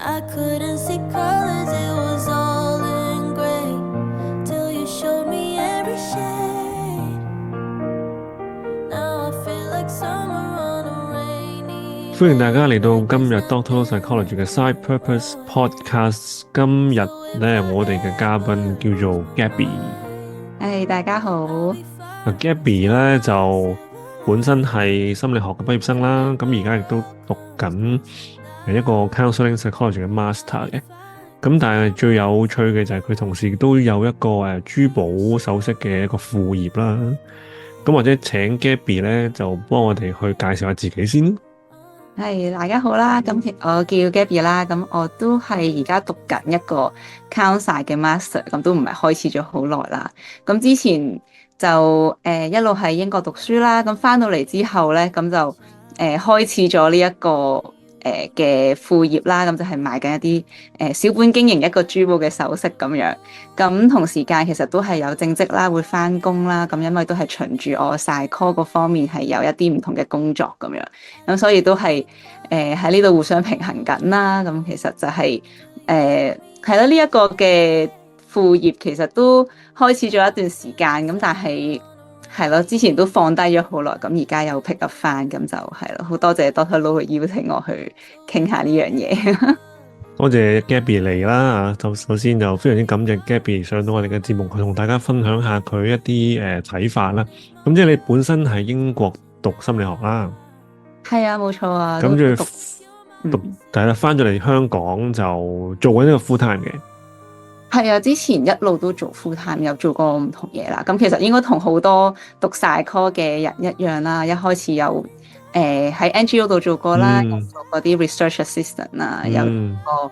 I couldn't see colors, it was all in gray till you showed me every shade. Now I feel like summer on a rainy 歡迎大家嚟到今日 Doctor Psychology 嘅 Side Purpose Podcast。今日咧，我哋嘅嘉賓叫做 Gabby。大家好。Gabby 咧就本身係心理學嘅畢業生啦，咁而家亦都讀緊一個 Counseling Psychology 嘅 Master 嘅。咁但係最有趣嘅就係佢同時都有一個珠寶首飾嘅一個副業啦。咁或者請 Gabby 咧就幫我哋去介紹下自己先。大家好啦，咁我叫 Gabby 啦，咁我都係而家讀緊一個 Counselling 嘅 Master，咁都唔係開始咗好耐啦。咁之前就一路喺英國讀書啦，咁翻到嚟之後咧，咁就開始咗呢一個嘅副業啦，咁就係賣緊一啲小本經營一個珠寶嘅首飾咁樣。咁同時間其實都係有正職啦，會翻工啦，咁因為都係循住我 Psycho 嗰方面係有一啲唔同嘅工作咁樣，咁所以都係喺呢度互相平衡緊啦。咁其實就係係咯，呢一個嘅副業其實都開始咗一段時間，咁但係咯，之前都放低咗好耐，咁而家又 pick up 翻，咁就係咯，好多謝 Doctor Low 去邀請我去傾下呢樣嘢。多謝 Gabby 嚟啦，首先就非常之感謝 Gabby 上到我哋嘅節目，去同大家分享下佢一啲睇法啦。咁即係你本身喺英國讀心理學啦，係啊，冇錯啊。咁就讀，但係啦，翻咗嚟香港就做緊呢個 full time 嘅。係啊，之前一路都做 full time，有做過唔同嘢啦。咁其實應該同好多讀 psycho 嘅人一樣啦。一開始有喺 NGO 度做過啦，有做嗰啲 research assistant 啦，有個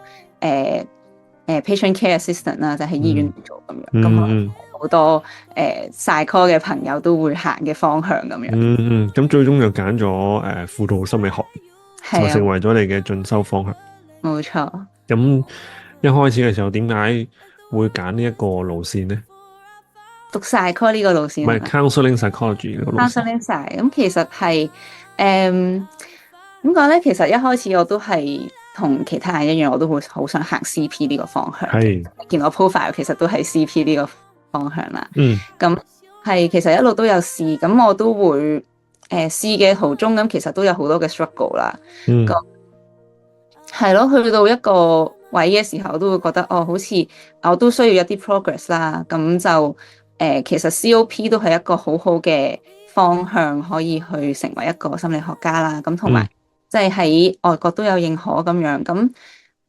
patient care assistant 啦，就喺醫院度做咁樣。咁好多psycho 嘅朋友都會行嘅方向咁樣。咁最終就揀咗輔導心理學，就成為咗你嘅進修方向。冇錯。咁一開始嘅時候，點解會揀呢一個路線呢？讀 psycho 呢個路線，唔係 counseling psychology 呢個路線。counseling psych 咁其實係點講咧？其實一開始我都係同其他人一樣，我都會好想行 CP 呢個方向。係見我 profile 其實都係 CP 呢個方向啦。咁係其實一路都有試，咁我都會試嘅途中，咁其實都有好多嘅 struggle 啦。咁係咯，去到一個位嘅時候，我都會覺得好似我都需要一啲 progress 啦。咁就其實 COP 都係一個好好嘅方向，可以去成為一個心理學家啦。咁同埋即係喺外國都有認可咁樣。咁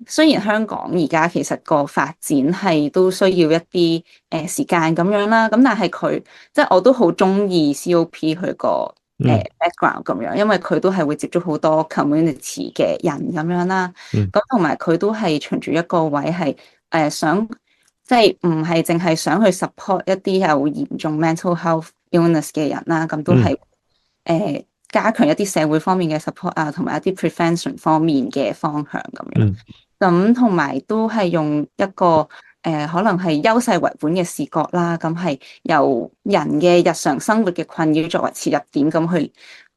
雖然香港而家其實個發展係都需要一啲時間咁樣啦。咁但係佢即係我都好中意 COP 佢個background 咁樣，因為佢都係會接觸好多 community 嘅人咁樣啦。咁同埋佢都係循住一個位係想即係唔係淨係想去 support 一啲有嚴重 mental health illness 嘅人啦。咁都係加強一啲社會方面嘅 support 啊，同埋一啲 prevention 方面嘅方向咁樣。咁同埋都係用一個可能係優勢為本嘅視角啦，咁係由人嘅日常生活嘅困擾作為切入點，咁去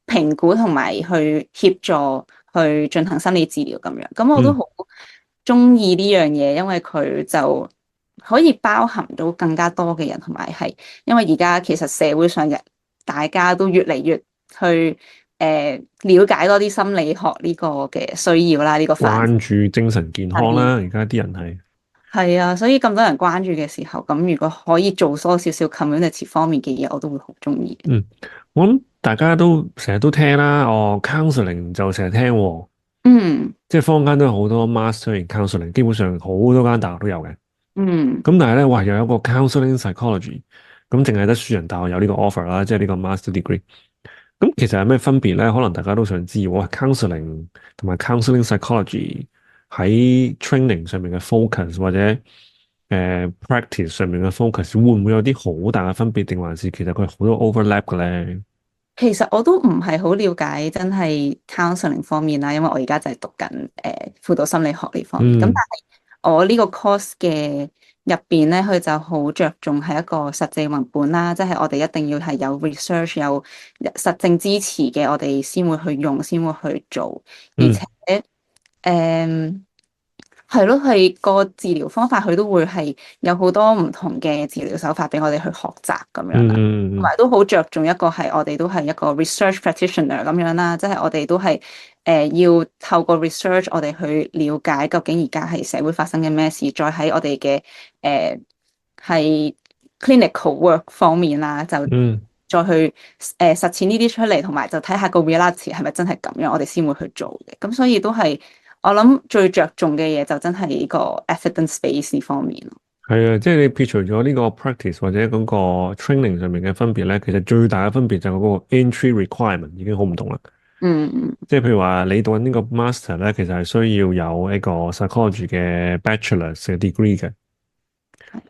評估同埋去協助去進行心理治療咁樣。咁我都好中意呢樣嘢，因為佢就可以包含到更加多嘅人，同埋係因為而家其實社會上大家都越嚟越去了解多啲心理學呢個嘅需要啦，呢個關注精神健康啦，而家啲人係啊，所以咁多人關注嘅時候，咁如果可以做多少少 community 方面嘅嘢，我都會好中意。我諗大家都成日都聽啦，counseling 就成日聽，即係坊間都有好多 master in counseling，基本上好多間大學都有嘅。咁但係咧，哇，又有一個 counseling psychology，咁淨係得樹仁大學有呢個 offer 啦，即係呢個 master degree。咁其實有咩分別咧？可能大家都想知，哇，counseling 同埋 counseling psychology 喺 training 上面嘅 focus 或者practice 上面嘅 focus 會唔會有啲好大嘅分別，定還是其實佢好多 overlap 嘅咧？其實我都唔係好了解真係 counseling 方面啦，因為我而家就係讀緊輔導心理學呢方面。咁但係我呢個 course 嘅入邊咧，佢就好着重係一個實際文本啦，即係我哋一定要係有 research 有實證支持嘅，我哋先會去用，先會去做，而且係咯，係個治療方法，佢都會係有好多唔同嘅治療手法俾我哋去學習咁樣啦。同埋都好着重一個係我哋都係一個 research practitioner 咁樣啦，即係我哋都係要透過 research 我哋去了解究竟而家係社會發生嘅咩事，再喺我哋嘅係 clinical work 方面啦，就再去實踐呢啲出嚟，同埋就睇下個 reality 係咪真係咁樣，我哋先會去做嘅。咁所以都係我諗最着重嘅嘢就真係呢個 evidence base 呢方面咯。係啊，即係你撇除咗呢個 practice 或者嗰個 training 上面嘅分別咧，其實最大嘅分別就係嗰個 entry requirement 已經好唔同啦。即係譬如話你讀緊呢個 master 咧，其實係需要有一個 psychology 嘅 bachelor 嘅 degree 嘅。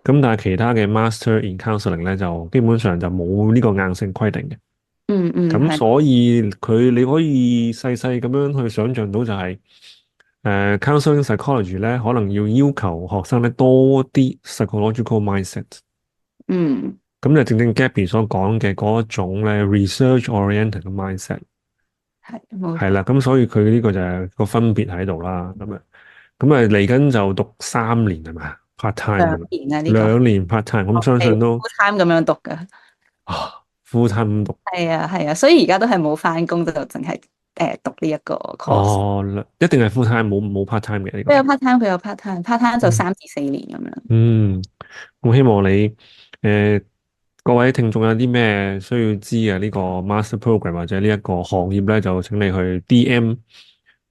咁但係其他嘅 master in counseling 咧，就基本上就冇呢個硬性規定嘅。咁所以你可以細細咁樣去想像到就係counseling psychology 咧，可能要求學生咧多啲 psychological mindset。咁就正正 Gabby 所講嘅嗰一種咧 research oriented 嘅 mindset。係啦，咁所以佢呢個就係個分別喺度啦。咁嚟緊就讀3年係咪 part time 2年 part time，咁相信都 full time 咁樣讀㗎。full time 讀係啊，所以而家都係冇返工，就淨係讀呢一個 course。一定係 full time，冇 part time 嘅呢個。佢有 part time，佢有 part time，part time 就3至4年咁樣。我希望你各位聽眾有啲咩需要知啊？呢個 master program 或者呢一個行業咧，就請你去 DM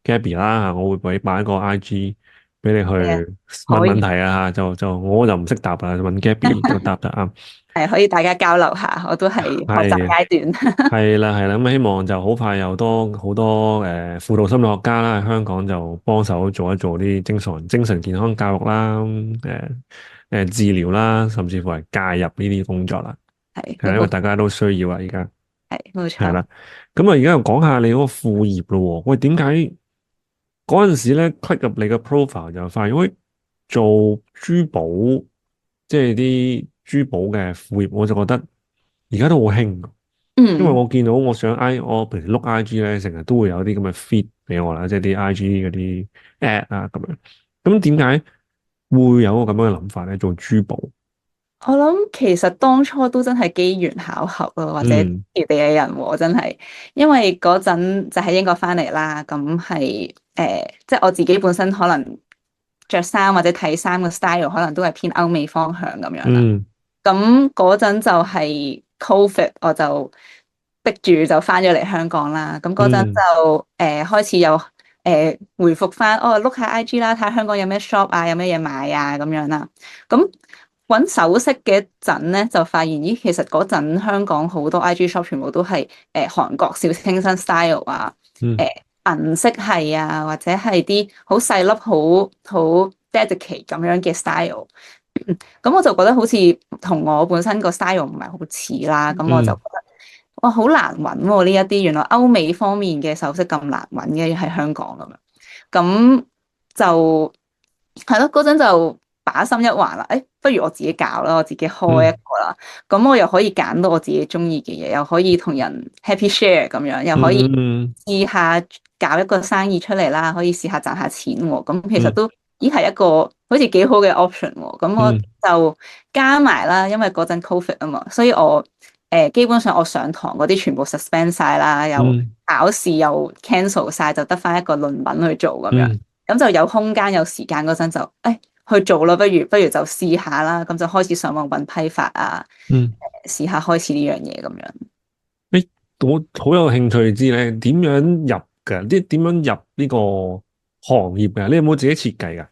Gabby 啦，我會擺個 IG 俾你去問問題啊。就我就唔識答啦，問 Gabby 就答得啱。係可以大家交流下，我都係學習階段。係啦，咁希望就好快有好多輔導心理學家啦，喺香港就幫手做一做啲精神健康教育啦，治療啦，甚至乎係介入呢啲工作啦。係因為大家都需要啊，而家係冇錯。係啦，咁而家又講下你嗰個副業咯。喂，點解嗰陣時咧 click 入你嘅 profile 就發現，喂，做珠寶，即係啲珠寶嘅副業，我就覺得而家都好興。因為我見到我平時碌 IG 咧，成日都會有啲咁嘅 feed 俾我啦，即係啲 IG 嗰啲 ad 啊咁樣。咁點解會有個咁樣嘅諗法咧？做珠寶？我諗其實當初都真係機緣巧合咯，或者天時地利人和真係，因為嗰陣就喺英國翻嚟啦，咁係即係我自己本身可能着衫或者睇衫嘅 style 可能都係偏歐美方向咁樣啦。咁嗰陣就係 COVID，我就逼住就翻咗嚟香港啦。咁嗰陣就開始有回復翻，look 下 IG 啦，睇下香港有咩 shop 啊，有咩嘢買啊咁樣啦。咁揾首飾嘅一陣咧，就發現咦，其實嗰陣香港好多 IG shop 全部都係韓國小清新 style 啊，銀色系啊，或者係啲好細粒好 dedicate 咁樣嘅 style。咁我就覺得好似同我本身個 style 唔係好似啦，咁我就覺得哇，好難揾喎呢一啲，原來歐美方面嘅首飾咁難揾嘅喺香港咁樣，咁就係咯，嗰陣就把心一橫啦，不如我自己搞啦，我自己開一個啦，咁我又可以揀到我自己中意嘅嘢，又可以同人 happy share 咁樣，又可以試下搞一個生意出嚟啦，可以試下賺下錢喎，咁其實都係一個好似幾好嘅 option 喎，咁我就加埋啦，因為嗰陣 COVID 啊嘛，所以我基本上我上堂嗰啲全部 suspend 晒啦，又考試又 cancel 晒，就得翻一個論文去做咁樣，咁就有空間有時間嗰陣就去做咯，不如就試下啦，咁就開始上網揾批發啊，試下開始呢樣嘢咁樣。我好有興趣知咧，點樣入㗎？點樣入呢個行業㗎？你有冇自己設計㗎？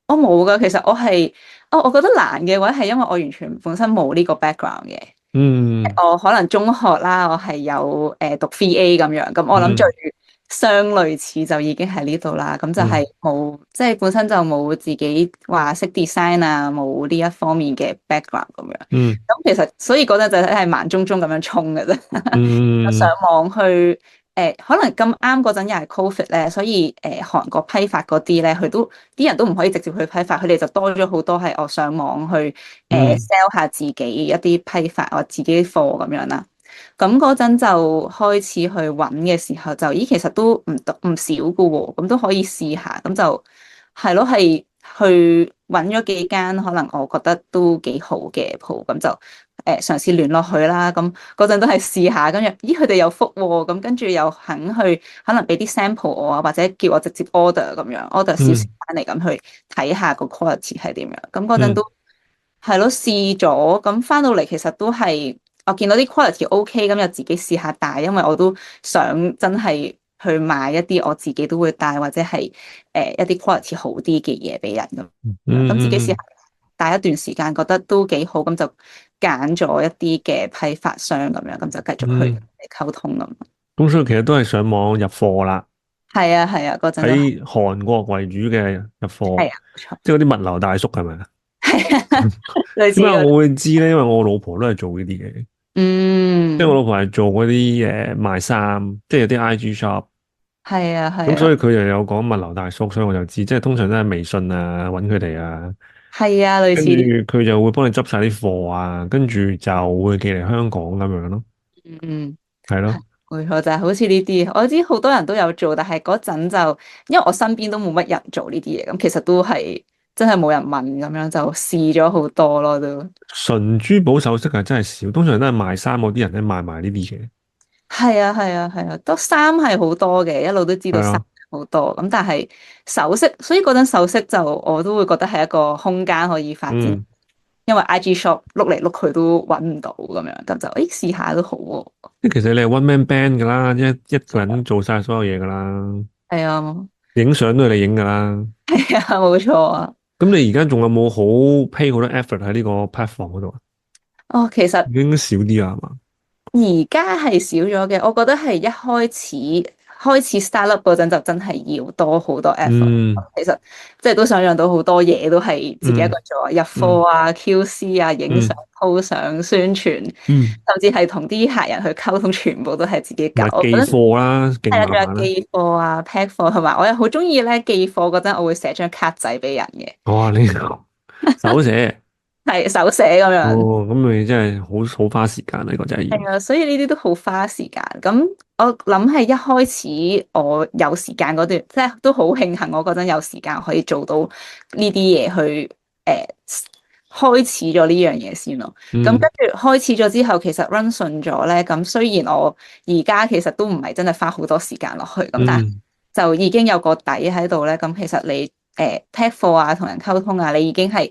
我冇㗎，其實我覺得難嘅話係因為我完全本身冇呢個 background 嘅。我可能中學啦，我係有讀 VA 咁樣，咁我諗最相類似就已經喺呢度啦。咁就係冇，即係本身就冇自己話識 design 啊，冇呢一方面嘅 background 咁樣。咁其實所以嗰陣就係慢中咁樣衝嘅啫，上網去。可能咁啱嗰陣又係 COVID 咧，所以韓國批發嗰啲咧，啲人都唔可以直接去批發，佢哋就多咗好多係我上網去sell 下自己一啲批發或自己貨咁樣啦。咁嗰陣就開始去揾嘅時候，就其實都唔少㗎喎，咁都可以試下，咁就係咯，係去揾咗幾間可能我覺得都幾好嘅鋪，咁就嘗試聯絡佢啦。咁嗰陣都係試下，跟住咦佢哋有覆喎，咁跟住又肯去可能俾啲 sample 我啊，或者叫我直接 order 咁樣 order 少少翻嚟咁去睇下個 quality 係點樣。咁嗰陣都係咯，試咗，咁翻到嚟其實都係我見到啲 quality OK，咁又自己試下帶，因為我都想真係去買一啲我自己都會帶或者係一啲 quality 好啲嘅嘢俾人咁。咁自己試下帶一段時間，覺得都幾好，咁就揀咗一啲嘅批發商咁樣，咁就繼續去溝通咁。咁所以其實都係上網入貨啦。係啊係啊，嗰陣喺韓國為主嘅入貨。係啊，冇錯。即係嗰啲物流大叔係咪啊？係啊，類似。點解我會知咧？因為我老婆都係做呢啲嘅。即係我老婆係做嗰啲賣衫，即係有啲 IG shop。係啊係。咁所以佢又有講物流大叔，所以我就知，即係通常都係微信啊揾佢哋啊。係啊，類似。跟住佢就會幫你執晒啲貨啊，跟住就會寄嚟香港咁樣咯。係咯。冇錯，就係好似呢啲，我知好多人都有做，但係嗰陣就因為我身邊都冇乜人做呢啲嘢，咁其實都係真係冇人問咁樣，就試咗好多咯都。純珠寶首飾係真係少，通常都係賣衫嗰啲人咧賣埋呢啲嘅。係啊係啊係啊，都衫係好多嘅，一路都知道衫好多，咁但係首飾，所以嗰陣首飾就我都會覺得係一個空間可以發展。因為 IG shop 碌嚟碌去都揾唔到咁樣，咁就試下都好喎。即係其實你係 one man band 噶啦，一個人做晒所有嘢噶啦。係啊，影相都係你影噶啦。係啊，冇錯啊。咁你而家仲有冇好 pay 好多 effort 喺呢個 platform 嗰度啊？哦，其實已經少啲啦，係嘛？而家係少咗嘅，我覺得係一開始 start up 嗰陣就真係要多好多 effort。其實即係都想象到好多嘢都係自己一個做，入貨啊、QC 啊、影相、鋪相、宣傳，甚至係同啲客人去溝通，全部都係自己搞。寄貨啦，係啊，仲有寄貨啊、pack 貨，同埋我又好中意咧寄貨嗰陣，我會寫張卡仔俾人嘅。哇！呢個手寫。係手寫咁樣。哦，咁你真係好花時間呢個真係。係啊，所以呢啲都好花時間。咁我諗係一開始我有時間嗰段，即係都好慶幸我嗰陣有時間可以做到呢啲嘢去開始咗呢樣嘢先咯。咁跟住開始咗之後，其實 run 順咗咧。咁雖然我而家其實都唔係真係花好多時間落去，咁但係就已經有個底喺度咧。咁其實你pack 貨啊，同人溝通啊，你已經係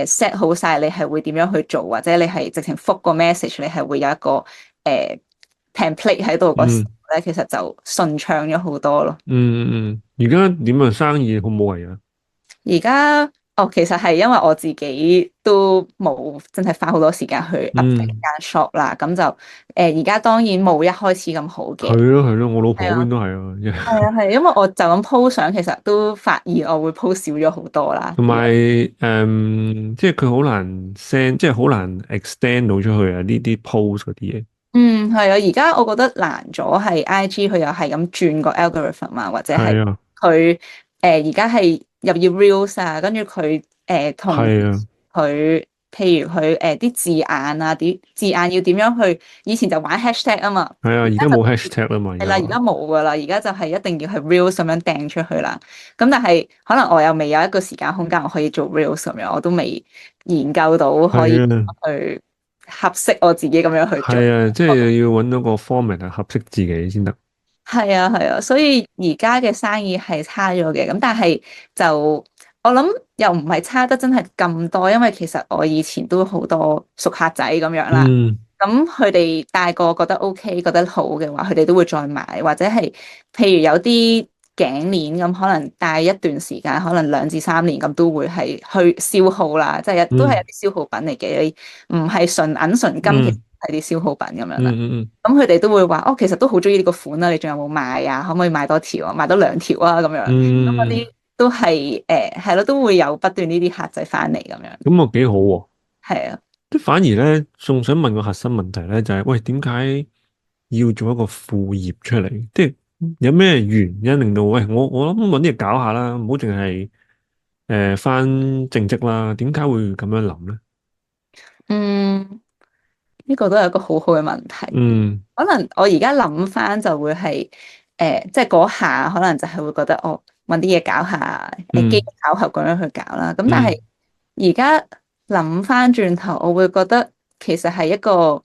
set 好晒，你係會點樣去做，或者你係直情覆個 message，你係會有一個template 喺度嗰時咧，其實就順暢咗好多咯。而家點樣生意好唔好啊？而家其實係因為我自己都冇真係花好多時間去 update 間 shop 啦，咁就而家當然冇一開始咁好嘅。係咯係咯，我老婆嗰邊都係啊。係啊係，因為我就咁 po 相，其實都發現我會 po 少咗好多啦。同埋即係佢好難 send，即係好難 extend 到出去啊！呢啲 post 嗰啲嘢。係啊，而家我覺得難咗係 IG 佢又係咁轉個 algorithm 啊，或者係佢而家係入要 reels 啊，跟住佢同佢譬如佢啲字眼啊，啲字眼要點樣去？以前就玩 hashtag 啊嘛。係啊，而家冇 hashtag 啦嘛。係啦，而家冇噶啦，而家就係一定要係 reels 咁樣掟出去啦。咁但係可能我又未有一個時間空間，我可以做 reels 咁樣，我都未研究到可以去合適我自己咁樣去做。係啊，即係要揾到個 format 係合適自己先得。係啊係啊，所以而家嘅生意係差咗嘅，咁但係就我諗又唔係差得真係咁多，因為其實我以前都好多熟客仔咁樣啦，咁佢哋帶過覺得 OK 覺得好嘅話，佢哋都會再買，或者係譬如有啲頸鏈咁，可能戴一段時間，可能2至3年咁都會係去消耗啦，即係都係一啲消耗品嚟嘅，唔係純銀純金嘅。係啲消耗品咁樣啦，咁佢哋都會話其實都好中意呢個款啦，你仲有冇買啊？可唔可以買多條啊？買多2條啊？咁樣，咁嗰啲都係係咯，都會有不斷呢啲客仔翻嚟咁樣。咁啊幾好喎！係啊，即反而咧，仲想問個核心問題咧，就係喂，點解要做一個副業出嚟？即係有咩原因令到喂我諗搵啲嘢搞下啦，唔好淨係翻正職啦？點解會咁樣諗咧？呢個都係一個好好嘅問題。可能我而家諗翻就會係即係嗰下可能就係會覺得搵啲嘢搞下，機緣巧合咁樣去搞啦。咁但係而家諗翻轉頭，我會覺得其實係一個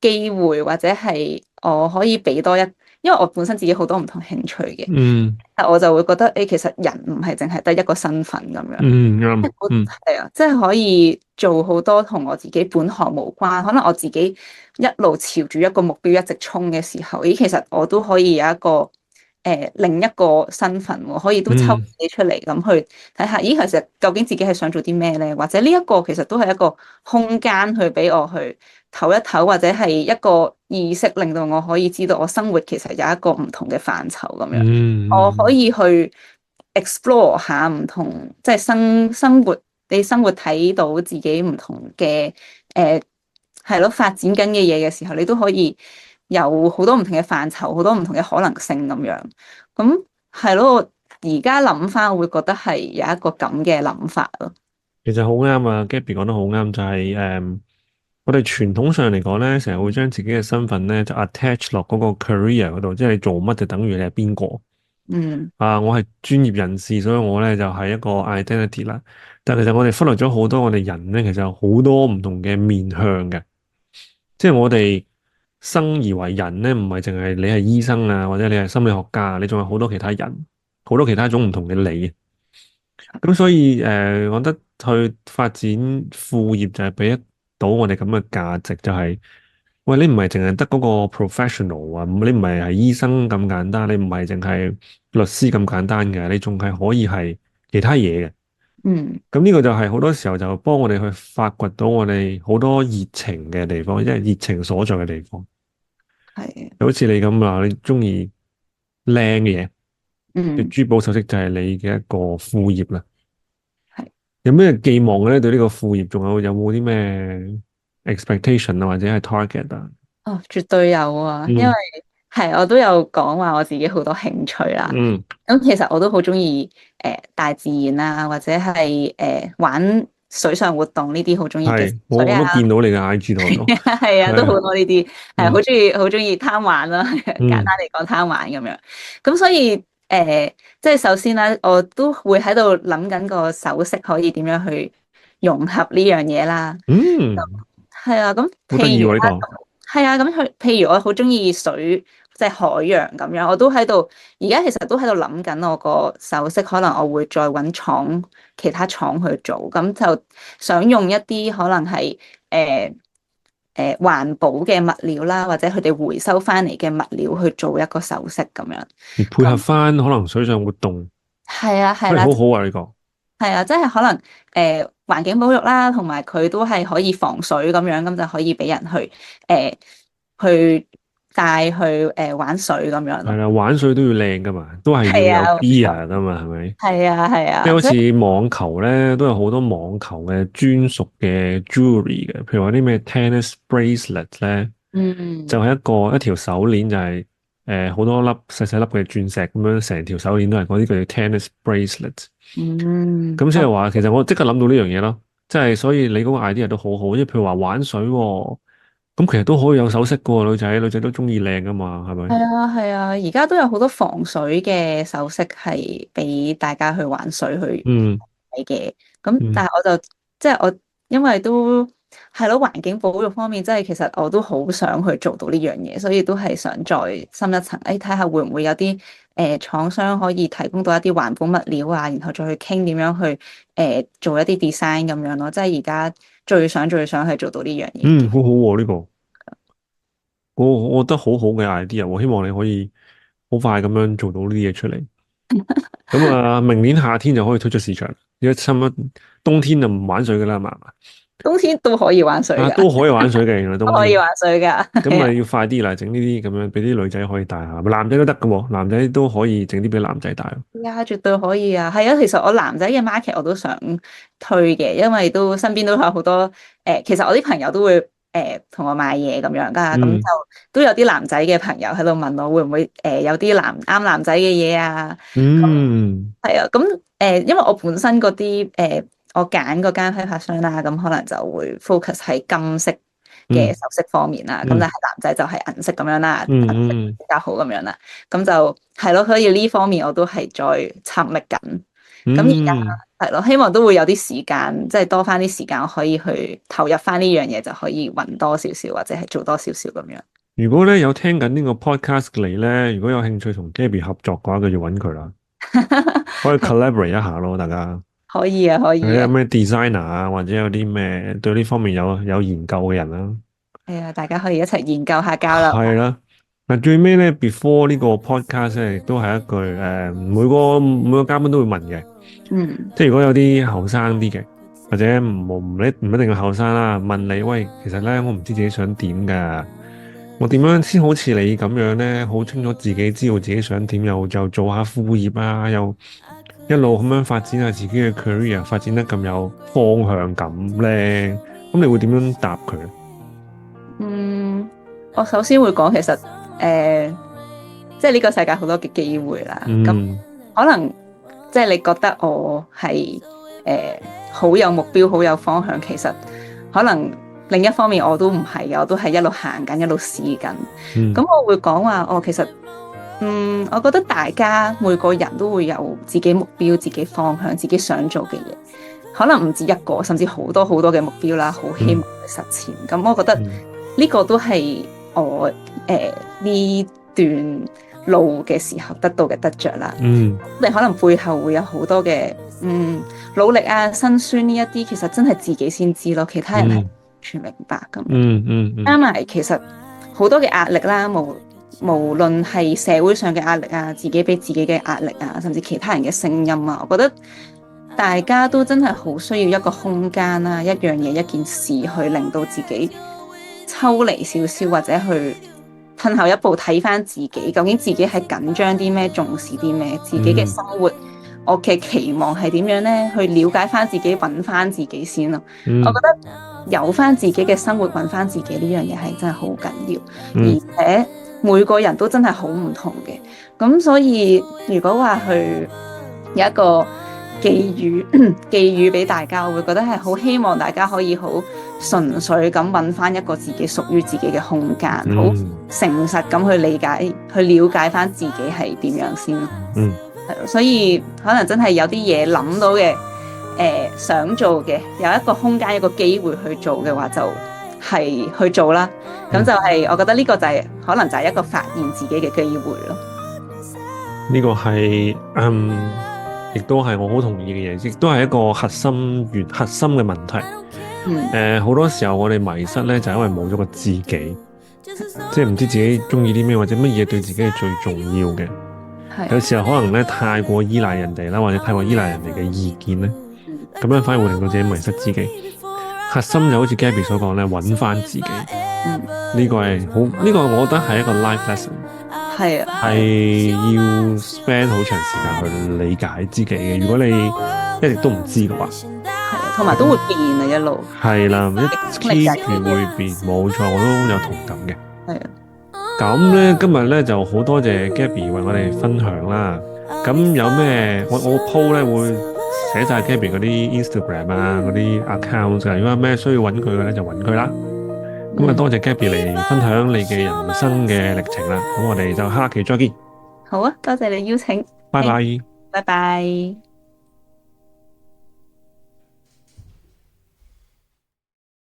機會，或者係我可以俾多一，因為我本身自己好多唔同興趣嘅，但我就會覺得誒，其實人唔係淨係得一個身份咁樣，係啊，即係可以做好多同我自己本行無關，可能我自己一路朝住一個目標一直衝嘅時候，咦，其實我都可以有一個另一個身份喎，可以都抽自己出嚟咁去睇下，咦，其實究竟自己係想做啲咩咧？或者呢一個其實都係一個空間去俾我去唞一唞，或者係一個意識，令到我可以知道我生活其實有一個唔同嘅範疇咁樣，我可以去 explore 下唔同，即係生活，你生活睇到自己唔同嘅係咯發展緊嘅嘢嘅時候，你都可以有好多唔同嘅範疇，好多唔同嘅可能性咁樣。咁係咯，而家諗翻，我會覺得係有一個咁嘅諗法咯。其實好啱啊，Gabby 講得好啱，就係我哋傳統上嚟講咧，成日會將自己嘅身份咧就 attach 落嗰個 career 嗰度，即係你做乜就等於你係邊個。我係專業人士，所以我咧就係一個 identity 啦。但其實我哋忽略咗好多我哋人咧，其實有好多唔同嘅面向嘅。即係我哋生而為人咧，唔係淨係你係醫生啊，或者你係心理學家，你仲有好多其他人，好多其他種唔同嘅你。咁所以我覺得去發展副業就係俾到我哋咁嘅價值，就係喂，你唔係淨係得嗰個 professional 啊，你唔係醫生咁簡單，你唔係淨係律師咁簡單嘅，你仲係可以係其他嘢嘅。咁呢個就係好多時候就幫我哋去發掘到我哋好多熱情嘅地方，即係熱情所在嘅地方。係，好似你咁啦，你中意靚嘅嘢，珠寶首飾就係你嘅一個副業啦。係，有咩寄望咧？對呢個副業仲有冇啲咩 expectation 啊，或者係 target 啊？哦，絕對有啊，因為我都有講話我自己好多興趣啦。咁其實我都好中意大自然啦，或者係玩水上活動呢啲好中意嘅。我都見到你嘅 IG 度。係啊，都好多呢啲，係好中意貪玩啦。簡單嚟講，貪玩咁樣。咁所以即係首先咧，我都會喺度諗緊個首飾可以點樣去融合呢樣嘢啦。係啊，咁好得意喎呢個。係啊，咁譬如我好中意水，即係海洋咁樣，我都喺度，而家其實都喺度諗緊我個首飾，可能我會再揾其他廠去做，咁就想用一啲可能係環保嘅物料啦，或者佢哋回收翻嚟嘅物料去做一個首飾咁樣，而配合翻可能水上活動。係啊，係啦，好好啊呢個。係啊，即係可能環境保育啦，同埋佢都係可以防水咁樣，咁就可以俾人去帶去玩水咁樣咯。係啦，玩水都要靚噶嘛，都係要有 gear 噶嘛，係咪？係啊，係啊。即係好似網球咧，都有好多網球嘅專屬嘅 jewelry 嘅，譬如話啲咩 tennis bracelet 咧，就係一條手鏈，就係好多粒細細粒嘅鑽石咁樣，成條手鏈都係嗰啲叫 tennis bracelet。咁即係話，其實我即刻諗到呢樣嘢咯，即係所以你嗰個 idea 都好好，即係譬如話玩水喎，咁其實都可以有首飾噶喎，女仔都中意靚噶嘛，係咪？係啊，係啊，而家都有好多防水嘅首飾係俾大家去玩水去睇嘅，咁但係我就即係我因為都係咯，環境保育方面，即係其實我都好想去做到呢樣嘢，所以都係想再深一層，睇下會唔會有啲廠商可以提供到一啲環保物料啊，然後再去傾點樣去做一啲 design 咁樣咯，即係而家最想去做到呢樣嘢。好好喎呢個，我覺得好好嘅 idea，我希望你可以好快咁樣做到呢啲嘢出嚟。咁啊，明年夏天就可以推出市場，而家差唔多冬天就唔玩水噶啦嘛。冬天都可以玩水噶，都可以玩水嘅，原來冬天都可以玩水噶。咁咪要快啲啦，整呢啲咁樣俾啲女仔可以戴下，男仔都得噶喎，男仔都可以整啲俾男仔戴。呀，絕對可以啊！係啊，其實我男仔嘅 market 我都想推嘅，因為都身邊都有好多其實我啲朋友都會同我買嘢咁樣噶，咁就都有啲男仔嘅朋友喺度問我會唔會有啲啱男仔嘅嘢啊？係啊，咁因為我本身嗰啲我揀嗰間批發商啦，咁可能就會 focus 喺金色嘅首飾方面啦，咁但係男仔就係銀色咁樣啦，銀色比較好咁樣啦，咁就係咯，所以呢方面我都係再尋覓緊。咁而家係咯，希望都會有啲時間，即係多翻啲時間可以去投入翻呢樣嘢，就可以揾多少少或者係做多少少咁樣。如果咧有聽緊呢個 podcast 嚟咧，如果有興趣同 Gabby 合作嘅話，佢就揾佢啦，可以 collaborate 一下咯，大家。可以啊，可以。有咩 designer 啊，或者有啲咩對呢方面有研究嘅人啦。係啊，大家可以一齊研究下交流。係啦。嗱，最尾咧 before 呢個 podcast 咧，亦都係一句每個嘉賓都會問嘅。即係如果有啲後生啲嘅，或者唔一定係後生啦，問你喂，其實咧我唔知自己想點噶，我點樣先好似你咁樣咧，好清楚自己知道自己想點，又做下副業啊，又一路咁樣發展下自己嘅 career， 發展得咁有方向感咧，咁你會點樣答佢？我首先會講，其實即係呢個世界好多嘅機會啦，咁可能。即係你覺得我係好有目標、好有方向，其實可能另一方面我都唔係嘅，我都係一路行緊、一路試緊。咁我會講話，其實我覺得大家每個人都會有自己目標、自己方向、自己想做嘅嘢，可能唔止一個，甚至好多好多嘅目標啦，好希望去實踐。咁我覺得呢個都係我呢段路嘅時候得到嘅得着啦，你可能背後會有好多嘅努力啊、辛酸呢一啲，其實真係自己先知咯，其他人係完全明白咁。加埋其實好多嘅壓力啦，無論係社會上嘅壓力啊，自己俾自己嘅壓力啊，甚至其他人嘅聲音啊，我覺得大家都真係好需要一個空間啦，一樣嘢、一件事去令到自己抽離少少，或者去退後一步睇翻自己，究竟自己係緊張啲咩，重視啲咩，自己嘅生活，我嘅期望係點樣呢？去了解翻自己，揾翻自己先咯。我覺得有翻自己嘅生活，揾翻自己呢樣嘢係真係好緊要，而且每個人都真係好唔同嘅。咁所以如果話去有一個寄語俾大家，我會覺得係好希望大家可以好純粹咁揾翻一個自己屬於自己嘅空間，好誠實咁去理解、去了解翻自己係點樣先咯。所以可能真係有啲嘢諗到嘅，想做嘅，有一個空間、一個機會去做嘅話，就係去做啦。咁就係我覺得呢個就係可能就係一個發現自己嘅機會咯。呢個係亦都係我好同意嘅嘢，亦都係一個核心嘅問題。好多時候我哋迷失咧，就係因為冇咗個自己，即係唔知自己中意啲咩，或者乜嘢對自己係最重要嘅。有時候可能咧太過依賴人哋啦，或者太過依賴人哋嘅意見咧，咁樣反而會令到自己迷失自己。核心就好似 Gabby 所講咧，揾翻自己。呢個係好，呢個我覺得係一個 life lesson。係啊，係要 spend 好長時間去理解自己嘅。如果你一直都唔知嘅話，係啊，同埋都會變啊，一路係啦，一 keep 住會變，冇錯，我都有同感嘅。係啊，咁咧今日咧就好多謝 Gabby 為我哋分享啦。咁有咩我 po 咧會寫晒 Gabby 嗰啲 Instagram 啊，嗰啲 account 啊，如果有咩需要揾佢嘅咧就揾佢啦。咁啊，多謝 Gabby 嚟分享你嘅人生嘅歷程啦。咁我哋就下期再見。好啊，多謝你邀請。拜拜。拜拜。